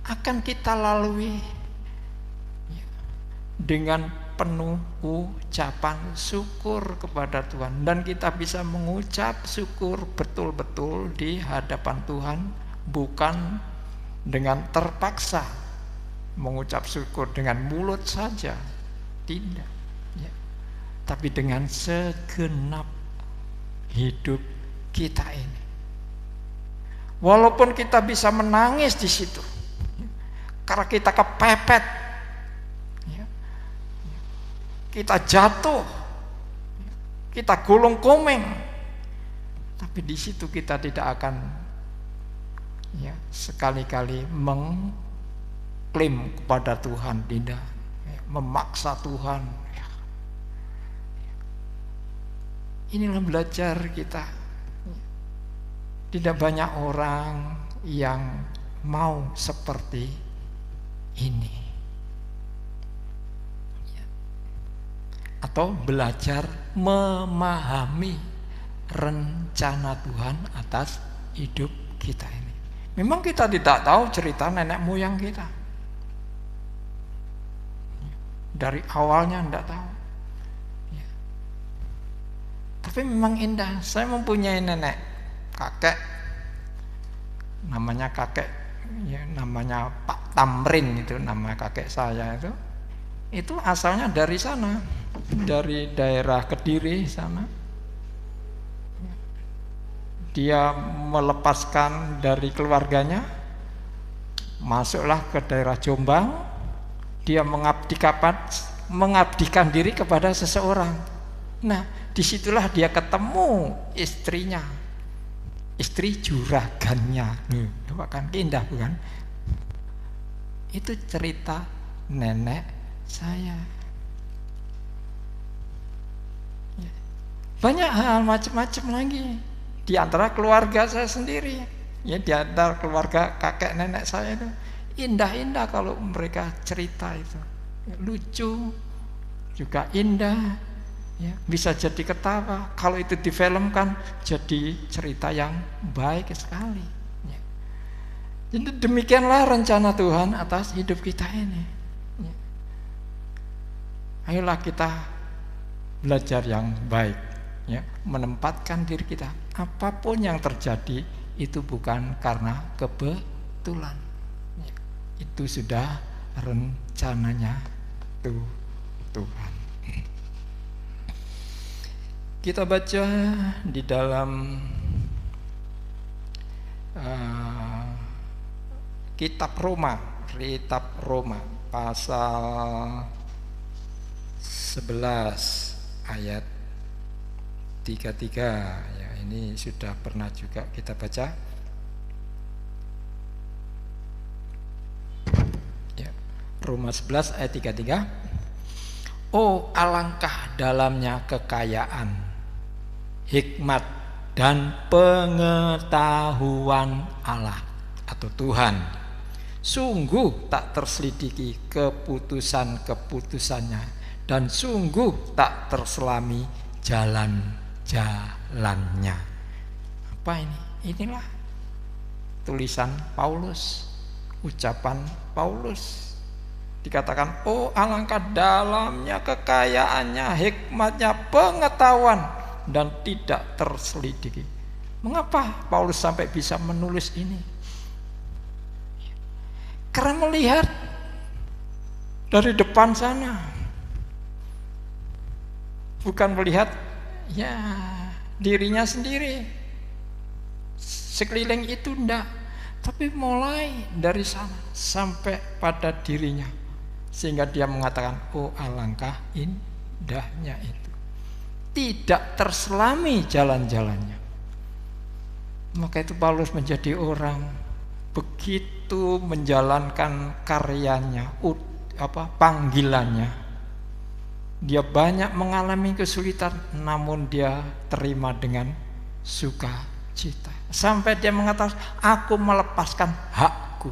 akan kita lalui dengan penuh ucapan syukur kepada Tuhan. Dan kita bisa mengucap syukur betul-betul di hadapan Tuhan, bukan dengan terpaksa mengucap syukur dengan mulut saja, tidak, ya. Tapi dengan segenap hidup kita ini. Walaupun kita bisa menangis di situ, karena kita kepepet, ya, kita jatuh, kita gulung komeng, tapi di situ kita tidak akan, ya, sekali-kali mengklaim kepada Tuhan, tidak, ya, memaksa Tuhan. Inilah belajar kita. Tidak banyak orang yang mau seperti ini, atau belajar memahami rencana Tuhan atas hidup kita ini. Memang kita tidak tahu cerita nenek moyang kita, dari awalnya tidak tahu. Tapi memang indah. Saya mempunyai nenek, kakek, namanya kakek, ya, namanya Pak Tamrin, itu nama kakek saya itu asalnya dari sana, dari daerah Kediri sana. Dia melepaskan dari keluarganya, masuklah ke daerah Jombang. Dia mengabdikan diri kepada seseorang. Nah, disitulah dia ketemu istrinya, istri juragannya. Kan indah bukan? Itu cerita nenek saya. Banyak hal macam-macam lagi di antara keluarga saya sendiri, ya, di antara keluarga kakek nenek saya itu indah-indah kalau mereka cerita itu, ya, lucu juga indah. Ya, bisa jadi ketawa. Kalau itu difilmkan jadi cerita yang baik sekali, ya. Jadi demikianlah rencana Tuhan atas hidup kita ini, ya. Ayolah kita belajar yang baik, ya. Menempatkan diri kita, apapun yang terjadi itu bukan karena kebetulan, ya. Itu sudah rencananya Tuhan. Kita baca di dalam kitab Roma pasal 11 ayat 33. Ya, ini sudah pernah juga kita baca. Ya, Roma 11 ayat 33. Oh, alangkah dalamnya kekayaan, hikmat dan pengetahuan Allah atau Tuhan. Sungguh tak terselidiki keputusan-keputusannya, dan sungguh tak terselami jalan-jalannya. Apa ini? Inilah tulisan Paulus, ucapan Paulus. Dikatakan, oh alangkah dalamnya kekayaannya, hikmatnya, pengetahuan, dan tidak terselidiki. Mengapa Paulus sampai bisa menulis ini? Karena melihat dari depan sana, bukan melihat ya dirinya sendiri, sekeliling itu enggak, tapi mulai dari sana sampai pada dirinya, sehingga dia mengatakan, oh alangkah indahnya itu, tidak terselami jalan-jalannya. Maka itu Paulus menjadi orang begitu menjalankan karyanya, panggilannya. Dia banyak mengalami kesulitan, namun dia terima dengan sukacita. Sampai dia mengatakan, aku melepaskan hakku.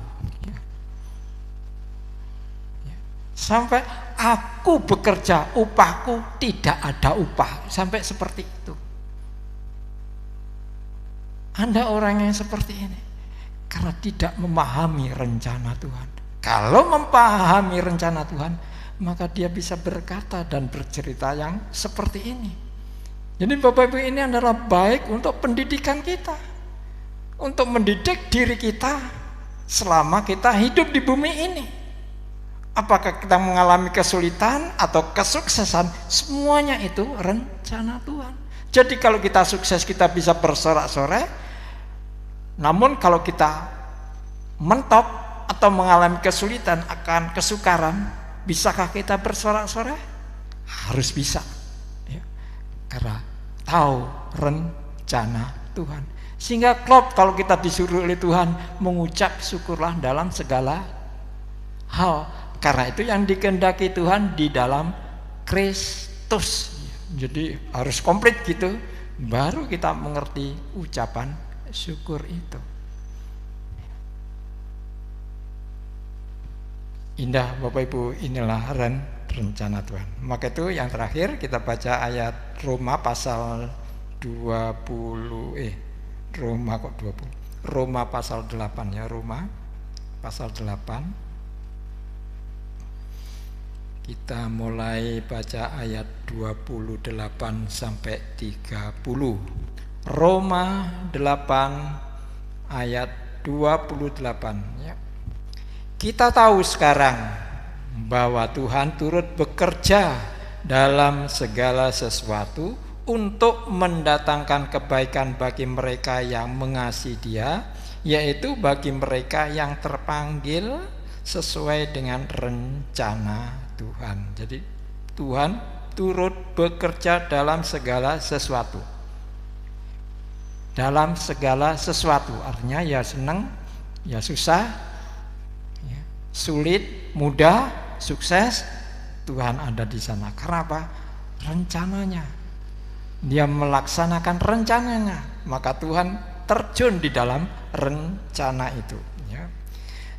Sampai aku bekerja, upahku tidak ada upah. Sampai seperti itu. Anda orang yang seperti ini karena tidak memahami rencana Tuhan. Kalau memahami rencana Tuhan, maka dia bisa berkata dan bercerita yang seperti ini. Jadi Bapak Ibu, ini adalah baik untuk pendidikan kita, untuk mendidik diri kita selama kita hidup di bumi ini. Apakah kita mengalami kesulitan atau kesuksesan, semuanya itu rencana Tuhan. Jadi kalau kita sukses, kita bisa bersorak-sorai. Namun kalau kita mentok atau mengalami kesulitan akan kesukaran, bisakah kita bersorak-sorai? Harus bisa, ya. Karena tahu rencana Tuhan. Sehingga klop kalau kita disuruh oleh Tuhan mengucap syukurlah dalam segala hal. Karena itu yang dikehendaki Tuhan di dalam Kristus. Jadi harus komplit gitu, baru kita mengerti ucapan syukur itu. Indah Bapak Ibu, inilah rencana Tuhan. Maka itu yang terakhir kita baca ayat Roma pasal 20 Roma pasal 8 ya, Roma pasal 8. Kita mulai baca ayat 28 sampai 30. Roma 8 ayat 28 ya. Kita tahu sekarang bahwa Tuhan turut bekerja dalam segala sesuatu untuk mendatangkan kebaikan bagi mereka yang mengasihi Dia, yaitu bagi mereka yang terpanggil sesuai dengan rencana Tuhan. Jadi Tuhan turut bekerja dalam segala sesuatu. Dalam segala sesuatu artinya ya senang, ya susah, ya, sulit, mudah, sukses, Tuhan ada di sana. Karena apa? Rencananya. Dia melaksanakan rencananya, maka Tuhan terjun di dalam rencana itu. Ya.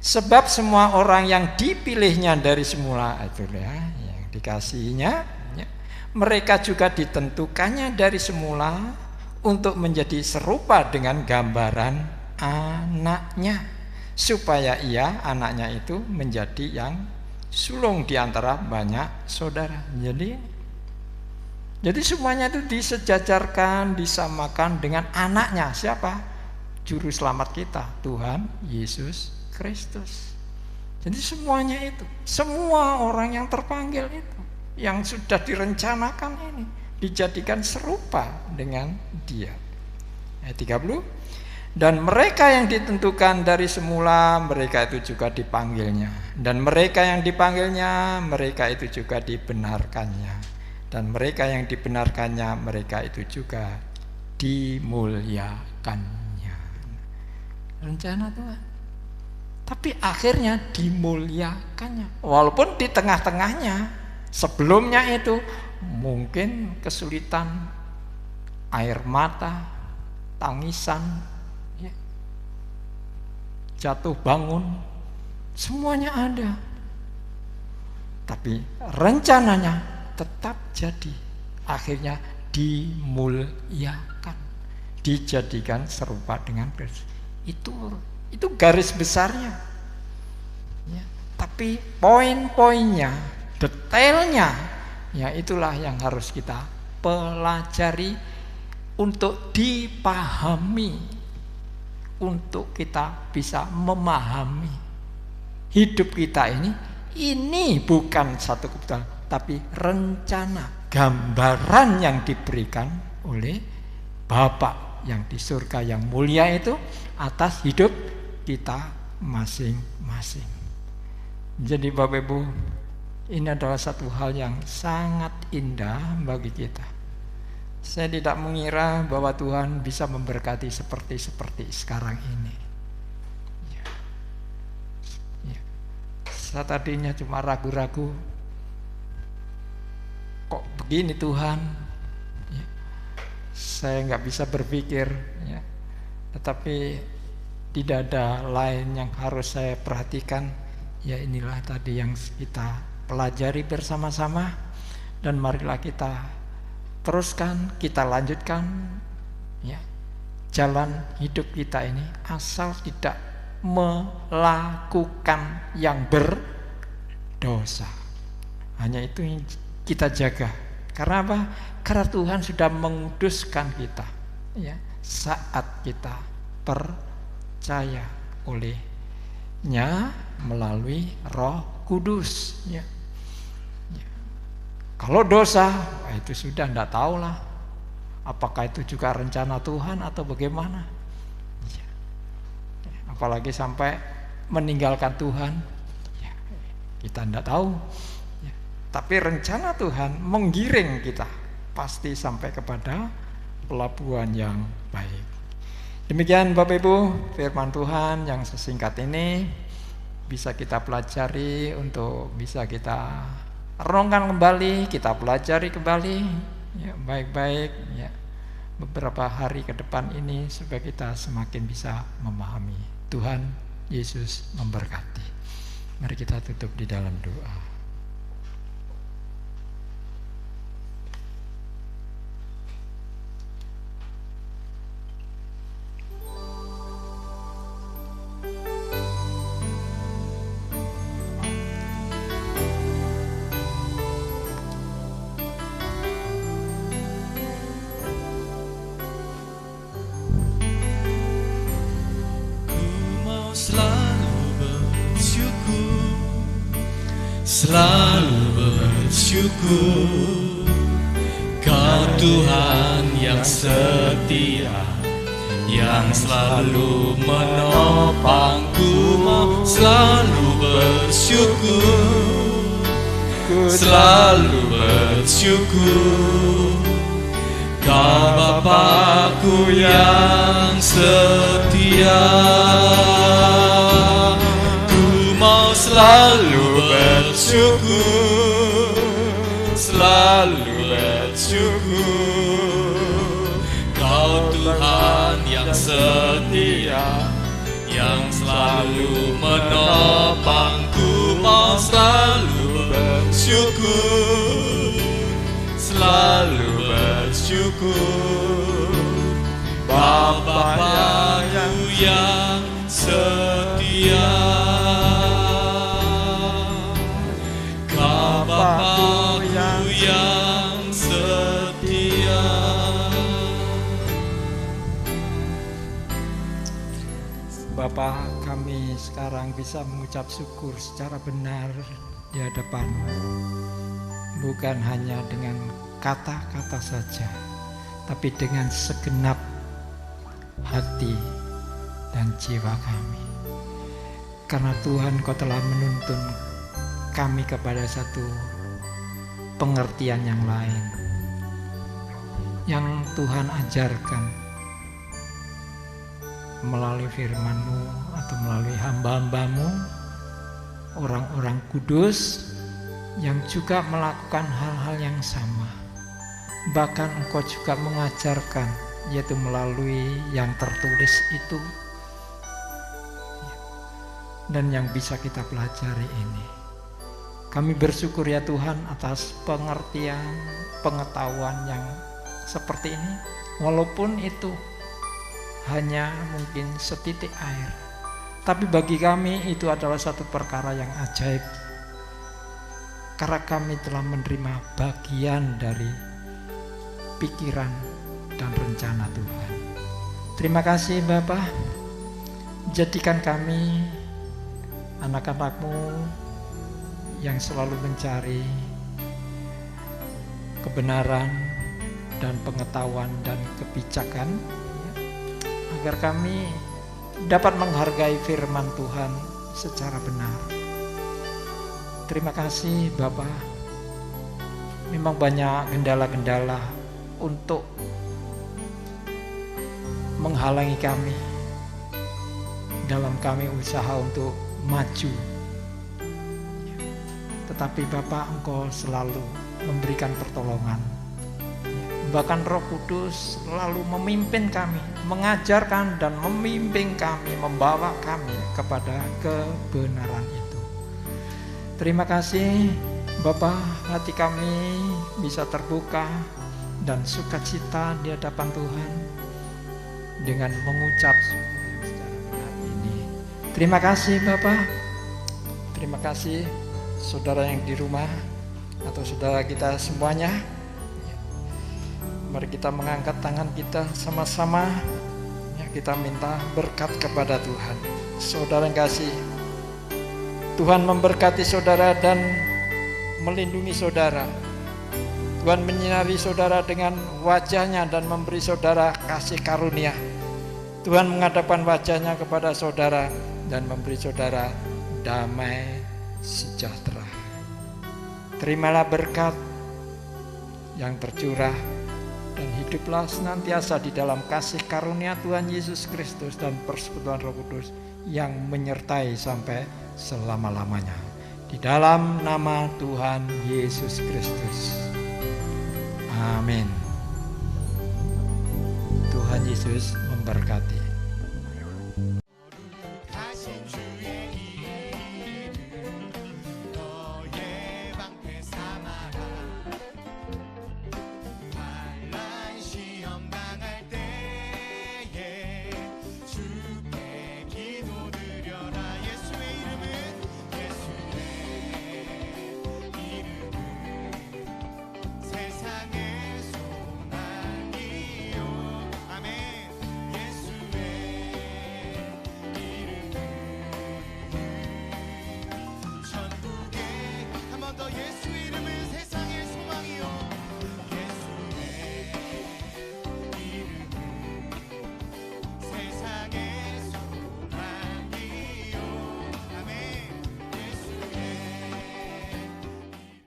Sebab semua orang yang dipilihnya dari semula itu ya, yang dikasihinya, ya, mereka juga ditentukannya dari semula untuk menjadi serupa dengan gambaran anaknya, supaya ia, anaknya itu, menjadi yang sulung di antara banyak saudara. Jadi semuanya itu disejajarkan, disamakan dengan anaknya. Siapa? Juru selamat kita, Tuhan Yesus Kristus. Jadi semuanya itu, semua orang yang terpanggil itu, yang sudah direncanakan ini, dijadikan serupa dengan Dia. Ayat 30. Dan mereka yang ditentukan dari semula, mereka itu juga dipanggilnya. Dan mereka yang dipanggilnya, mereka itu juga dibenarkannya. Dan mereka yang dibenarkannya, mereka itu juga dimuliakannya. Rencana Tuhan. Tapi akhirnya dimuliakannya. Walaupun di tengah-tengahnya, sebelumnya itu mungkin kesulitan, air mata, tangisan, ya, jatuh bangun, semuanya ada. Tapi rencananya tetap jadi. Akhirnya dimuliakan, dijadikan serupa dengan Kristus. Itu garis besarnya. Ya, tapi poin-poinnya, detailnya, ya itulah yang harus kita pelajari untuk dipahami, untuk kita bisa memahami hidup kita ini bukan satu kebetulan, tapi rencana, gambaran yang diberikan oleh Bapa yang di surga yang mulia itu atas hidup kita masing-masing. Jadi Bapak Ibu, ini adalah satu hal yang sangat indah bagi kita. Saya tidak mengira bahwa Tuhan bisa memberkati seperti sekarang ini. Saya tadinya cuma ragu-ragu, kok begini Tuhan, ya, saya nggak bisa berpikir, ya. Tetapi tidak ada lain yang harus saya perhatikan, ya inilah tadi yang kita pelajari bersama-sama, dan marilah kita teruskan, kita lanjutkan, ya, jalan hidup kita ini, asal tidak melakukan yang berdosa. Hanya itu yang kita jaga. Karena apa? Karena Tuhan sudah menguduskan kita, ya, saat kita percaya olehnya melalui Roh Kudus, ya. Ya. Kalau dosa, itu sudah tidak tahulah apakah itu juga rencana Tuhan atau bagaimana. Apalagi sampai meninggalkan Tuhan, ya, kita tidak tahu, ya. Tapi rencana Tuhan menggiring kita pasti sampai kepada pelabuhan yang baik. Demikian Bapak Ibu, firman Tuhan yang sesingkat ini bisa kita pelajari, untuk bisa kita renungkan kembali, kita pelajari kembali, ya, baik-baik, ya, beberapa hari ke depan ini, supaya kita semakin bisa memahami. Tuhan Yesus memberkati. Mari kita tutup di dalam doa. Selalu bersyukur, Kau Tuhan yang setia, yang selalu menopangku. Mau selalu bersyukur, selalu bersyukur, Kau Bapa-Ku yang setia. Mau selalu bersyukur, selalu bersyukur, Kau Tuhan yang setia, yang selalu menopangku. Mau selalu bersyukur, selalu bersyukur, Bapa-Ku yang setia. Bapa-Ku yang setia. Bapa, kami sekarang bisa mengucap syukur secara benar di hadapan-Mu, bukan hanya dengan kata-kata saja, tapi dengan segenap hati dan jiwa kami. Karena Tuhan, Kau telah menuntun kami kepada satu pengertian yang lain, yang Tuhan ajarkan melalui firman-Mu atau melalui hamba-hamba-Mu, orang-orang kudus yang juga melakukan hal-hal yang sama. Bahkan Engkau juga mengajarkan yaitu melalui yang tertulis itu dan yang bisa kita pelajari ini. Kami bersyukur ya Tuhan atas pengertian, pengetahuan yang seperti ini, walaupun itu hanya mungkin setitik air, tapi bagi kami itu adalah satu perkara yang ajaib, karena kami telah menerima bagian dari pikiran dan rencana Tuhan. Terima kasih Bapa, jadikan kami anak-anak-Mu yang selalu mencari kebenaran dan pengetahuan dan kebijakan, agar kami dapat menghargai firman Tuhan secara benar. Terima kasih Bapa. Memang banyak kendala-kendala untuk menghalangi kami dalam kami usaha untuk maju. Tetapi Bapa, Engkau selalu memberikan pertolongan. Bahkan Roh Kudus selalu memimpin kami, mengajarkan dan memimpin kami, membawa kami kepada kebenaran itu. Terima kasih Bapa, hati kami bisa terbuka dan sukacita di hadapan Tuhan dengan mengucap secara benar ini. Terima kasih Bapa. Terima kasih saudara yang di rumah atau saudara kita semuanya. Mari kita mengangkat tangan kita sama-sama, ya, kita minta berkat kepada Tuhan. Saudara yang kasih, Tuhan memberkati saudara dan melindungi saudara. Tuhan menyinari saudara dengan wajahnya dan memberi saudara kasih karunia. Tuhan menghadapkan wajahnya kepada saudara dan memberi saudara damai sejahtera. Terimalah berkat yang tercurah dan hiduplah senantiasa di dalam kasih karunia Tuhan Yesus Kristus dan persekutuan Roh Kudus yang menyertai sampai selama-lamanya. Di dalam nama Tuhan Yesus Kristus. Amin. Tuhan Yesus memberkati.